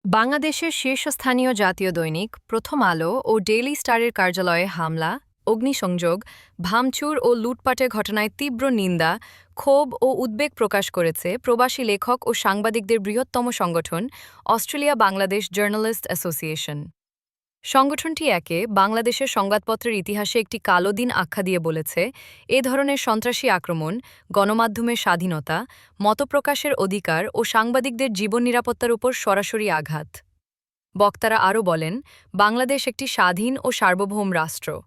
বাংলাদেশের শীর্ষস্থানীয় জাতীয় দৈনিক প্রথম আলো ও ডেইলি স্টারের কার্যালয়ে হামলা, অগ্নিসংযোগ, ভাঙচুর ও লুটপাটের ঘটনায় তীব্র নিন্দা, ক্ষোভ ও উদ্বেগ প্রকাশ করেছে প্রবাসী লেখক ও সাংবাদিকদের বৃহত্তম সংগঠন অস্ট্রেলিয়া বাংলাদেশ জার্নালিস্ট অ্যাসোসিয়েশন। সংগঠনটি বাংলাদেশের সংবাদপত্রের ইতিহাসে একটি কালো দিন আখ্যা দিয়ে বলেছে, এ ধরনের সন্ত্রাসী আক্রমণ গণমাধ্যমের স্বাধীনতা, মতপ্রকাশের অধিকার ও সাংবাদিকদের জীবন নিরাপত্তার উপর সরাসরি আঘাত। বক্তারা আরও বলেন, বাংলাদেশ একটি স্বাধীন ও সার্বভৌম রাষ্ট্র।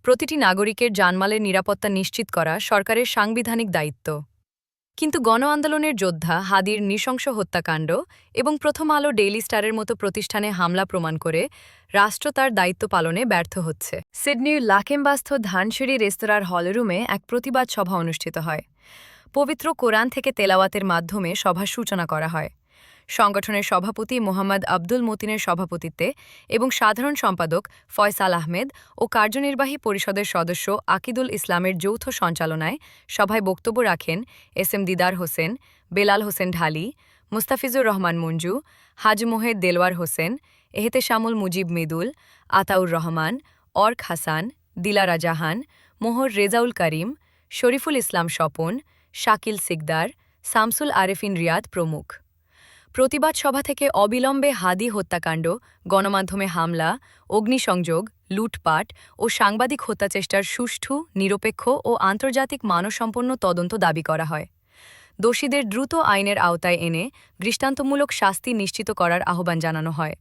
প্রতিটি নাগরিকের জানমালের নিরাপত্তা নিশ্চিত করা সরকারের সাংবিধানিক দায়িত্ব। কিন্তু গণ আন্দোলনের যোদ্ধা হাদির নৃশংস হত্যাকাণ্ড এবং প্রথম আলো ডেইলি স্টারের মতো প্রতিষ্ঠানে হামলা প্রমাণ করে রাষ্ট্র তার দায়িত্ব পালনে ব্যর্থ হচ্ছে। সিডনির লাকেমবাস্থ ধানসিঁড়ি রেস্তোরাঁর হলরুমে এক প্রতিবাদ সভা অনুষ্ঠিত হয়। পবিত্র কোরআন থেকে তেলাওয়াতের মাধ্যমে সভার সূচনা করা হয়। সংগঠনের সভাপতি মোহাম্মদ আব্দুল মতিনের সভাপতিত্বে এবং সাধারণ সম্পাদক ফয়সাল আহমেদ ও কার্যনির্বাহী পরিষদের সদস্য আকিদুল ইসলামের যৌথ সঞ্চালনায় সভায় বক্তব্য রাখেন এস দিদার হোসেন, বেলাল হোসেন ঢালি, মুস্তাফিজুর রহমান মঞ্জু, হাজ মোহেদ দেলওয়ার হোসেন, এহতেশামুল মুজিব মৃদুল, আতাউর রহমান, অর্ক হাসান, দিলারা জাহান, মোহর রেজাউল করিম, শরীফুল ইসলাম স্বপন, শাকিল সিকদার, শামসুল আরেফিন রিয়াদ প্রমুখ। প্রতিবাদ সভা থেকে অবিলম্বে হাদি হত্যাকাণ্ড, গণমাধ্যমে হামলা, অগ্নিসংযোগ, লুটপাট ও সাংবাদিক হত্যাচেষ্টার সুষ্ঠু, নিরপেক্ষ ও আন্তর্জাতিক মানসম্পন্ন তদন্ত দাবি করা হয়। দোষীদের দ্রুত আইনের আওতায় এনে দৃষ্টান্তমূলক শাস্তি নিশ্চিত করার আহ্বান জানানো হয়।